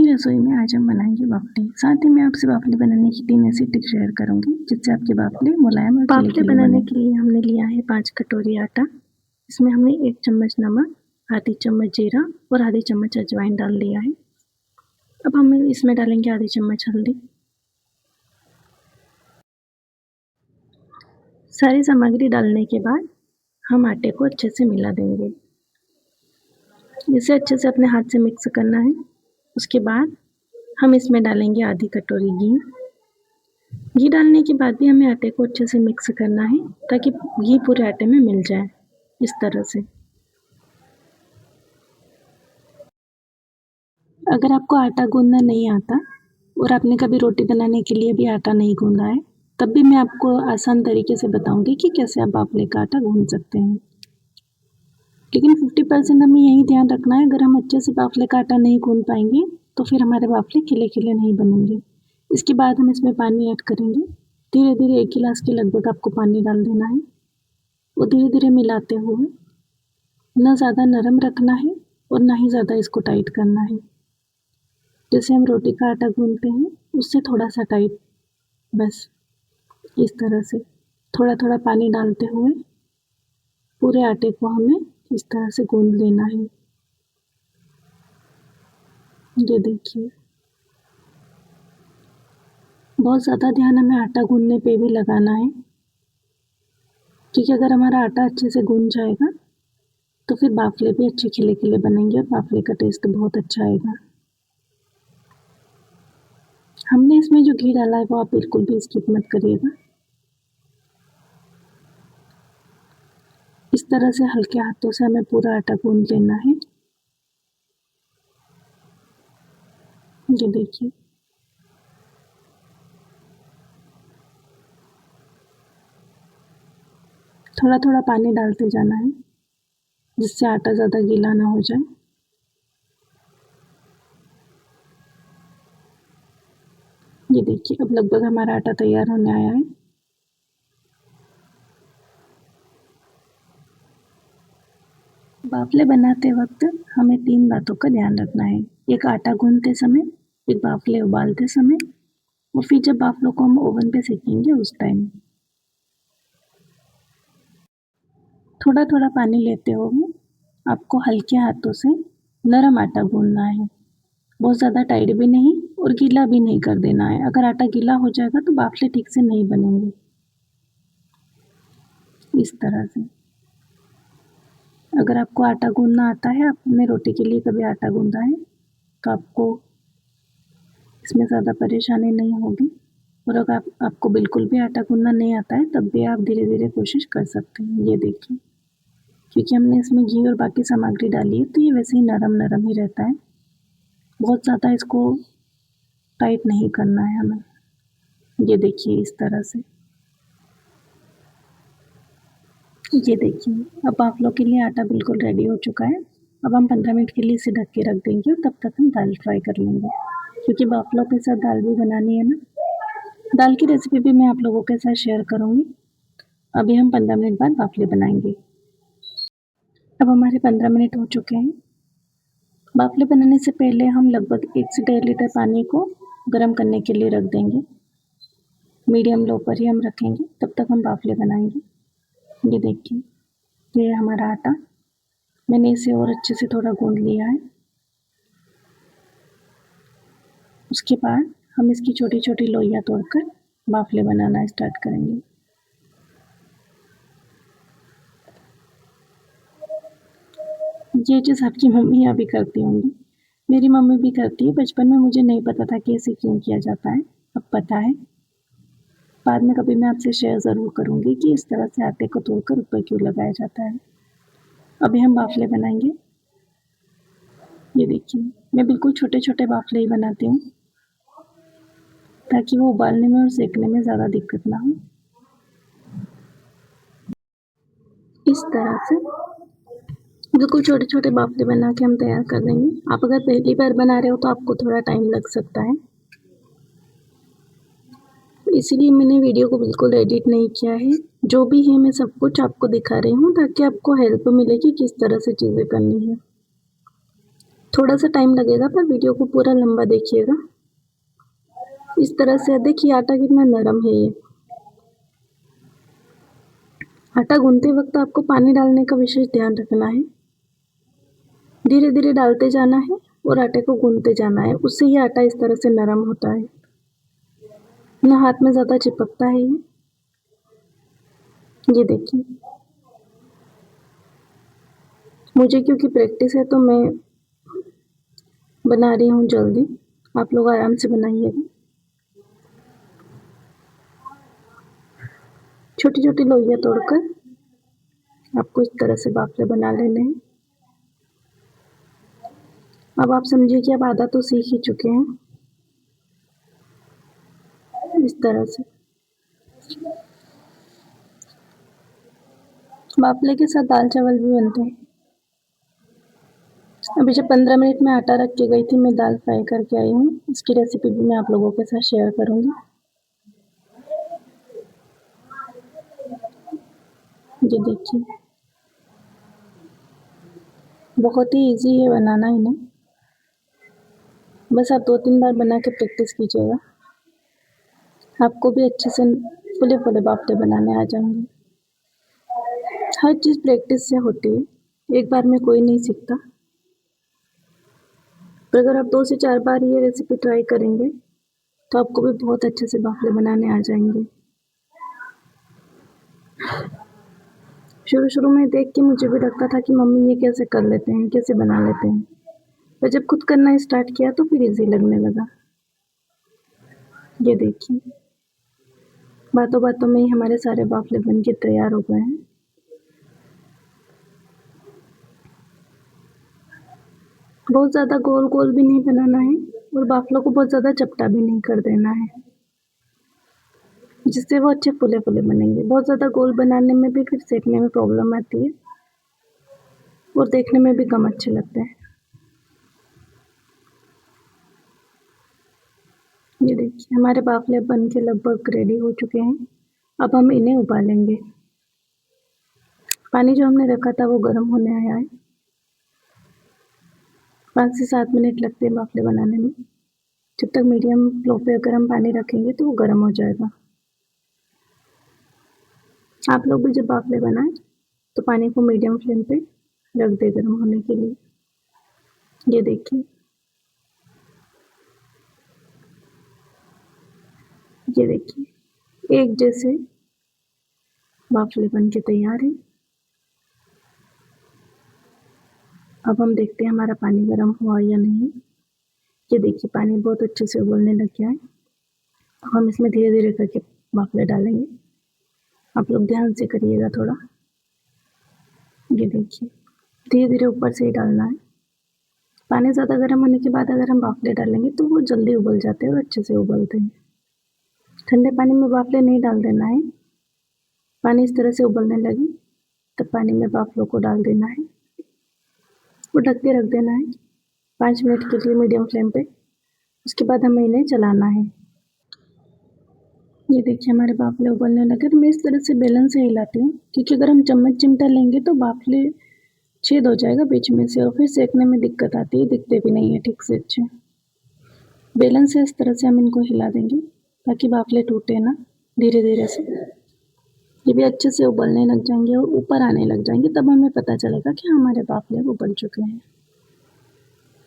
रसोई में आज हम बनाएंगे वाफले। साथ ही मैं आपसे वाफले बनाने की 3 ऐसी टिप्स शेयर करूंगी जिससे आपके वाफले मुलायम और वाफले बनाने के लिए हमने लिया है 5 कटोरी आटा। इसमें हमने 1 चम्मच नमक, आधी चम्मच जीरा और आधी चम्मच अजवाइन डाल दिया है। अब हम इसमें डालेंगे आधी चम्मच हल्दी। सारी सामग्री डालने के बाद हम आटे को अच्छे से मिला देंगे। इसे अच्छे से अपने हाथ से मिक्स करना है। उसके बाद हम इसमें डालेंगे आधी कटोरी घी। घी डालने के बाद भी हमें आटे को अच्छे से मिक्स करना है ताकि घी पूरे आटे में मिल जाए, इस तरह से। अगर आपको आटा गूंदना नहीं आता और आपने कभी रोटी बनाने के लिए भी आटा नहीं गूंदा है, तब भी मैं आपको आसान तरीके से बताऊंगी कि कैसे आप वाफले का आटा गूंद सकते हैं। लेकिन 50% हमें यही ध्यान रखना है, अगर हम अच्छे से वाफले का आटा नहीं गूंद पाएंगे तो फिर हमारे वाफले खिले खिले नहीं बनेंगे। इसके बाद हम इसमें पानी ऐड करेंगे। धीरे धीरे 1 गिलास के लगभग आपको पानी डाल देना है और धीरे धीरे मिलाते हुए, ना ज़्यादा नरम रखना है और ना ही ज़्यादा इसको टाइट करना है। जैसे हम रोटी का आटा गूंदते हैं उससे थोड़ा सा टाइट, बस इस तरह से थोड़ा थोड़ा पानी डालते हुए पूरे आटे को हमें इस तरह से गूंद लेना है। ये देखिए, बहुत ज़्यादा ध्यान हमें आटा गूंदने पे भी लगाना है, क्योंकि अगर हमारा आटा अच्छे से गूंद जाएगा तो फिर वाफले भी अच्छे खिले खिले बनेंगे और वाफले का टेस्ट बहुत अच्छा आएगा। हमने इसमें जो घी डाला है वो आप बिल्कुल भी स्किप मत करिएगा। इस तरह से हल्के हाथों से हमें पूरा आटा गूंद लेना है। ये देखिए, थोड़ा थोड़ा पानी डालते जाना है जिससे आटा ज़्यादा गीला ना हो जाए। ये देखिए, अब लगभग हमारा आटा तैयार होने आया है। वाफले बनाते वक्त हमें 3 बातों का ध्यान रखना है। एक आटा गूंदते समय, एक वाफले उबालते समय और फिर जब वाफलों को हम ओवन पे सेकेंगे उस टाइम। थोड़ा थोड़ा पानी लेते हुए आपको हल्के हाथों से नरम आटा गूंदना है। बहुत ज़्यादा टाइट भी नहीं और गीला भी नहीं कर देना है। अगर आटा गीला हो जाएगा तो वाफले ठीक से नहीं बनेंगे। इस तरह से, अगर आपको आटा गूंदना आता है, आपने रोटी के लिए कभी आटा गूंदा है, तो आपको इसमें ज़्यादा परेशानी नहीं होगी। और अगर आपको बिल्कुल भी आटा गूंदना नहीं आता है तब भी आप धीरे धीरे कोशिश कर सकते हैं। ये देखिए, क्योंकि हमने इसमें घी और बाकी सामग्री डाली है तो ये वैसे ही नरम नरम ही रहता है। बहुत ज़्यादा इसको टाइट नहीं करना है हमें। ये देखिए, इस तरह से। ये देखिए, अब वाफलों के लिए आटा बिल्कुल रेडी हो चुका है। अब हम 15 मिनट के लिए इसे ढक के रख देंगे और तब तक हम दाल फ्राई कर लेंगे, क्योंकि वाफलों के साथ दाल भी बनानी है ना। दाल की रेसिपी भी मैं आप लोगों के साथ शेयर करूँगी। अभी हम 15 मिनट बाद वाफले बनाएंगे। अब हमारे 15 मिनट हो चुके हैं। वाफले बनाने से पहले हम लगभग 1 से 1.5 लीटर पानी को गर्म करने के लिए रख देंगे। मीडियम लो पर ही हम रखेंगे, तब तक हम वाफले बनाएंगे। ये देखिए, ये हमारा आटा, मैंने इसे और अच्छे से थोड़ा गूंद लिया है। उसके बाद हम इसकी छोटी छोटी लोइयाँ तोड़कर वाफले बनाना स्टार्ट करेंगे। ये चीज़ आपकी मम्मियाँ भी करती होंगी, मेरी मम्मी भी करती है। बचपन में मुझे नहीं पता था कि ऐसे क्यों किया जाता है, अब पता है। बाद में कभी मैं आपसे शेयर ज़रूर करूँगी कि इस तरह से आटे को तोड़कर ऊपर क्यों लगाया जाता है। अभी हम वाफले बनाएंगे। ये देखिए, मैं बिल्कुल छोटे छोटे वाफले ही बनाती हूँ ताकि वो उबालने में और सेकने में ज़्यादा दिक्कत ना हो। इस तरह से बिल्कुल छोटे छोटे वाफले बना के हम तैयार कर देंगे। आप अगर पहली बार बना रहे हो तो आपको थोड़ा टाइम लग सकता है, इसीलिए मैंने वीडियो को बिल्कुल एडिट नहीं किया है। जो भी है मैं सब कुछ आपको दिखा रही हूँ ताकि आपको हेल्प मिले कि किस तरह से चीज़ें करनी है। थोड़ा सा टाइम लगेगा पर वीडियो को पूरा लंबा देखिएगा। इस तरह से देखिए आटा कितना नरम है ये। आटा गूंथते वक्त आपको पानी डालने का विशेष ध्यान रखना है। धीरे धीरे डालते जाना है और आटे को गूंथते जाना है, उससे ये आटा इस तरह से नरम होता है, ना हाथ में ज़्यादा चिपकता है ये देखिए। मुझे क्योंकि प्रैक्टिस है तो मैं बना रही हूँ जल्दी, आप लोग आराम से बनाइएगा। छोटी छोटी लोइयाँ तोड़कर आपको इस तरह से बाफले बना लेने हैं। अब आप समझिए कि आप आधा तो सीख ही चुके हैं। इस तरह से बाफले के साथ दाल चावल भी बनते हैं। अभी जब 15 मिनट में आटा रख के गई थी, मैं दाल फ्राई करके आई हूँ। इसकी रेसिपी भी मैं आप लोगों के साथ शेयर करूँगी। ये देखिए, बहुत ही इजी है बनाना इन्हें, बस आप 2-3 बार बना के प्रैक्टिस कीजिएगा, आपको भी अच्छे से फुले फुले बाफले बनाने आ जाएंगे। हर चीज़ प्रैक्टिस से होती है, एक बार में कोई नहीं सीखता। पर अगर आप 2 से 4 बार ये रेसिपी ट्राई करेंगे तो आपको भी बहुत अच्छे से बाफले बनाने आ जाएंगे। शुरू शुरू में देख के मुझे भी लगता था कि मम्मी ये कैसे कर लेते हैं, कैसे बना लेते हैं, पर जब खुद करना स्टार्ट किया तो फिर इजी लगने लगा। ये देखिए, बातों बातों में ही हमारे सारे बाफले बन के तैयार हो गए हैं। बहुत ज़्यादा गोल गोल भी नहीं बनाना है और बाफलों को बहुत ज़्यादा चपटा भी नहीं कर देना है, जिससे वो अच्छे फुले फुले बनेंगे। बहुत ज़्यादा गोल बनाने में भी फिर सेकने में प्रॉब्लम आती है और देखने में भी कम अच्छे लगते हैं। ये देखिए, हमारे बाफले बन के लगभग रेडी हो चुके हैं। अब हम इन्हें उबालेंगे। पानी जो हमने रखा था वो गर्म होने आया है। 5 से 7 मिनट लगते हैं बाफले बनाने में। जब तक मीडियम फ्लो पे अगर हम पानी रखेंगे तो वो गर्म हो जाएगा। आप लोग भी जब बाफले बनाएं तो पानी को मीडियम फ्लेम पे रख दें गर्म होने के लिए। ये देखिए, ये देखिए, एक जैसे बाफले बन के तैयार है। अब हम देखते हैं हमारा पानी गर्म हुआ या नहीं। ये देखिए, पानी बहुत अच्छे से उबलने लग गया है। अब हम इसमें धीरे धीरे करके बाफले डालेंगे, आप लोग ध्यान से करिएगा थोड़ा। ये देखिए, धीरे धीरे ऊपर से ही डालना है। पानी ज़्यादा गर्म होने के बाद अगर हम बाफले डालेंगे तो वो जल्दी उबल जाते हैं और अच्छे से उबलते हैं। ठंडे पानी में बाफले नहीं डाल देना है। पानी इस तरह से उबलने लगे तब पानी में बाफलों को डाल देना है और ढक के रख देना है 5 मिनट के लिए मीडियम फ्लेम पे। उसके बाद हमें इन्हें चलाना है। ये देखिए, हमारे बाफले उबलने लगे। तो मैं इस तरह से बेलन से हिलाती हूँ, क्योंकि अगर हम चम्मच चिमटा लेंगे तो बाफले छेद हो जाएगा बीच में से और फिर सेकने में दिक्कत आती है, दिखते भी नहीं है ठीक से अच्छे। बेलन से इस तरह से हम इनको हिला देंगे ताकि बाफले टूटे ना। धीरे धीरे से ये भी अच्छे से उबलने लग जाएंगे और ऊपर आने लग जाएंगे, तब हमें पता चलेगा कि हमारे बाफले उबल चुके हैं।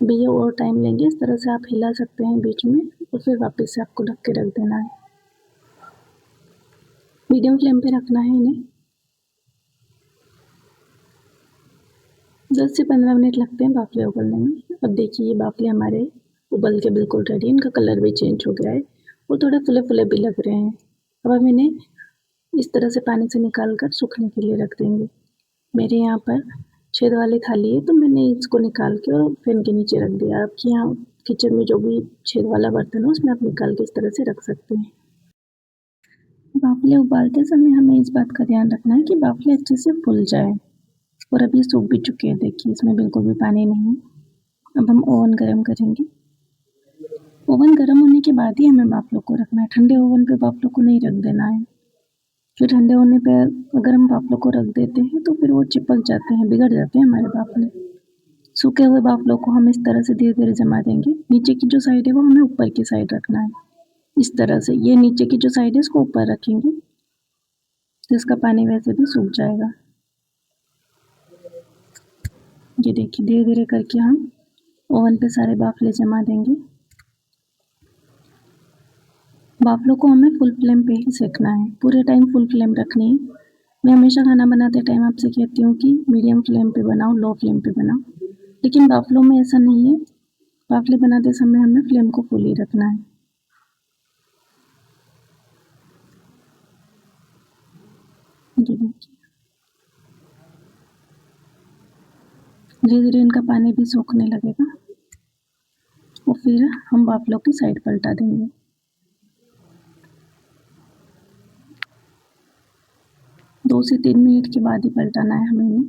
अभी ये और टाइम लेंगे। इस तरह से आप हिला सकते हैं बीच में और फिर वापस से आपको ढक के रख देना है। मीडियम फ्लेम पे रखना है इन्हें। 10 से 15 मिनट लगते हैं बाफले उबलने में। अब देखिए, ये बाफले हमारे उबल के बिल्कुल रेडी। इनका कलर भी चेंज हो गया है और थोड़े फुले फुले भी लग रहे हैं। अब हम इन्हें इस तरह से पानी से निकाल कर सूखने के लिए रख देंगे। मेरे यहाँ पर छेद वाली थाली है तो मैंने इसको निकाल के और फैन के नीचे रख दिया। आपके यहाँ किचन में जो भी छेद वाला बर्तन हो उसमें आप निकाल के इस तरह से रख सकते हैं। बाफले उबालते समय हमें इस बात का ध्यान रखना है कि बाफले अच्छे से फूल जाए। और अब ये सूख भी चुके हैं, देखिए इसमें बिल्कुल भी पानी नहीं है। अब हम ओवन गर्म करेंगे। ओवन गर्म होने के बाद ही हमें बाफलों को रखना है। ठंडे ओवन पे बाफलों को नहीं रख देना है, फिर ठंडे होने पर अगर हम बाफलों को रख देते हैं तो फिर वो चिपक जाते हैं, बिगड़ जाते हैं हमारे बाफले। सूखे हुए बाफलों को हम इस तरह से धीरे धीरे जमा देंगे। नीचे की जो साइड है वो हमें ऊपर की साइड रखना है। इस तरह से ये नीचे की जो साइड है इसको ऊपर रखेंगे, जिसका पानी वैसे भी सूख जाएगा। ये देखिए धीरे धीरे करके हम ओवन पे सारे बाफले जमा देंगे। बाफलों को हमें फुल फ्लेम पे ही सेकना है, पूरे टाइम फुल फ्लेम रखनी है। मैं हमेशा खाना बनाते टाइम आपसे कहती हूँ कि मीडियम फ्लेम पे बनाओ, लो फ्लेम पे बनाओ, लेकिन बाफलों में ऐसा नहीं है। बाफले बनाते समय हमें फ्लेम को फुल ही रखना है। ये देखिए धीरे धीरे इनका पानी भी सूखने लगेगा और फिर हम बाफलों की साइड पलटा देंगे। दो से 3 मिनट के बाद ही पलटाना है हमें इन्हें।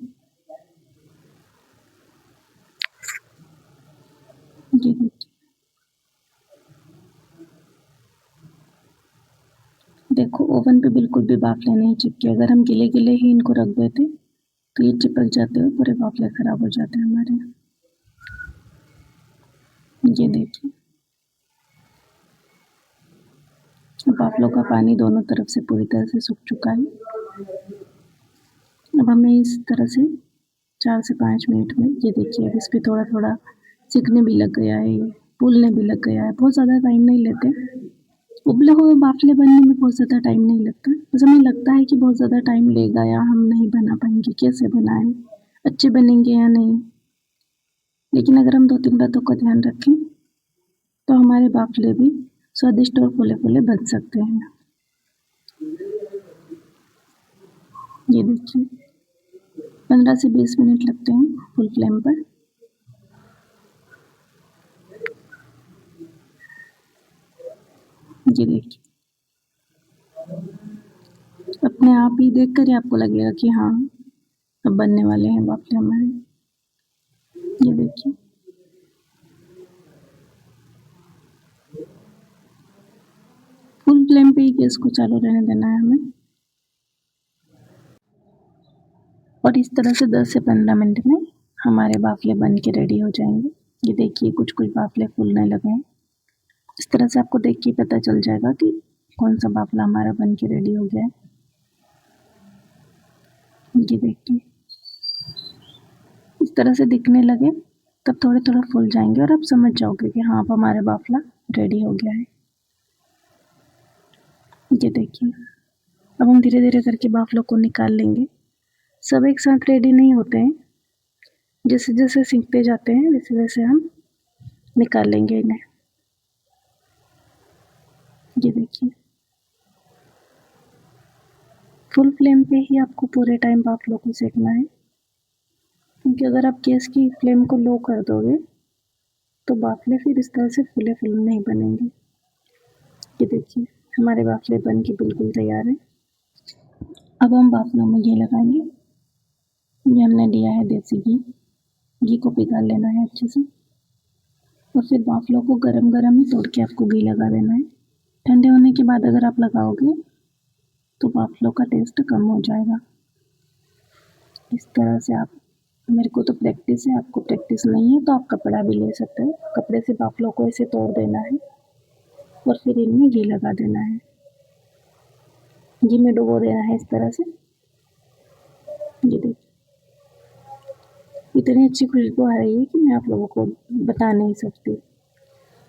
ये देखिए देखो ओवन पे बिल्कुल भी बाफले नहीं चिपके। अगर हम गिले गिले ही इनको रख देते तो ये चिपक जाते हैं, पूरे बाफले खराब हो जाते हैं हमारे। ये देखिए बाफलों का पानी दोनों तरफ से पूरी तरह से सूख चुका है। अब हमें इस तरह से 4 से 5 मिनट में, ये देखिए अब इस पे थोड़ा थोड़ा सिकने भी लग गया है, ये फूलने भी लग गया है। बहुत ज़्यादा टाइम नहीं लेते, उबले हुए बाफले बनने में बहुत ज़्यादा टाइम नहीं लगता। बस हमें लगता है कि बहुत ज़्यादा टाइम लेगा या हम नहीं बना पाएंगे, कैसे बनाएं, अच्छे बनेंगे या नहीं। लेकिन अगर हम 2-3 बातों का ध्यान रखें तो हमारे बाफले भी स्वादिष्ट और फूले फूले बन सकते हैं। ये देखिए 15 से 20 मिनट लगते हैं फुल फ्लेम पर। ये देखिए अपने आप ही देखकर ही आपको लगेगा कि हाँ अब बनने वाले हैं बाफले हमारे। ये देखिए फुल फ्लेम पे ही गैस को चालू रहने देना है हमें और इस तरह से 10 से 15 मिनट में हमारे बाफले बन के रेडी हो जाएंगे। ये देखिए कुछ कुछ बाफले फूलने लगे हैं। इस तरह से आपको देख के पता चल जाएगा कि कौन सा बाफला हमारा बन के रेडी हो गया है। ये देखिए इस तरह से दिखने लगे तब थोड़े थोड़ा फूल जाएंगे और आप समझ जाओगे कि हाँ अब हमारा बाफला रेडी हो गया है। ये देखिए अब हम धीरे धीरे करके बाफलों को निकाल लेंगे। सब एक साथ रेडी नहीं होते हैं, जैसे जैसे सीखते जाते हैं वैसे वैसे हम निकाल लेंगे इन्हें। ये देखिए फुल फ्लेम पे ही आपको पूरे टाइम बाफलों को सेकना है, क्योंकि अगर आप गैस की फ्लेम को लो कर दोगे तो बाफले फिर इस तरह से फूले फूले नहीं बनेंगे। ये देखिए हमारे बाफले बन के बिल्कुल तैयार है। अब हम बाफलों में घी लगाएंगे। ये हमने लिया है देसी घी। घी को पिघाल लेना है अच्छे से और फिर बाफलों को गरम गरम ही तोड़ के आपको घी लगा देना है। ठंडे होने के बाद अगर आप लगाओगे तो बाफलों का टेस्ट कम हो जाएगा। इस तरह से आप, मेरे को तो प्रैक्टिस है, आपको प्रैक्टिस नहीं है तो आप कपड़ा भी ले सकते हो। कपड़े से बाफलों को ऐसे तोड़ देना है और फिर इनमें घी लगा देना है। घी में डुबो देना है इस तरह से। ये देखिए इतनी अच्छी खुशबू आ रही है कि मैं आप लोगों को बता नहीं सकती,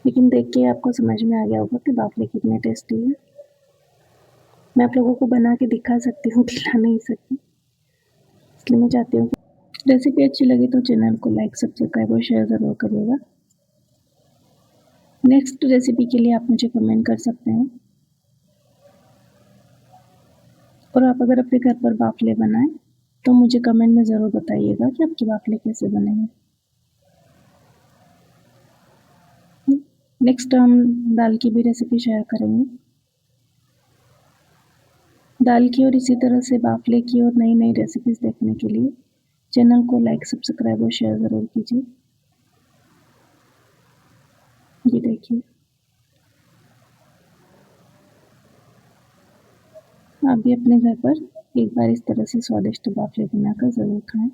लेकिन देख के आपको समझ में आ गया होगा कि बाफले कितने टेस्टी है। मैं आप लोगों को बना के दिखा सकती हूँ, खिला नहीं सकती, इसलिए मैं चाहती हूँ कि रेसिपी अच्छी लगी तो चैनल को लाइक सब्सक्राइब और शेयर ज़रूर करिएगा। नेक्स्ट रेसिपी के लिए आप मुझे कमेंट कर सकते हैं और आप अगर अपने घर पर बाफले बनाएं तो मुझे कमेंट में ज़रूर बताइएगा कि आपके बाफले कैसे बने हैं। नेक्स्ट हम दाल की भी रेसिपी शेयर करेंगे। दाल की और इसी तरह से बाफले की और नई नई रेसिपीज़ देखने के लिए चैनल को लाइक सब्सक्राइब और शेयर ज़रूर कीजिए। ये देखिए आप भी अपने घर पर एक बार इस तरह से स्वादिष्ट बाफले बनाकर ज़रूर खाएं।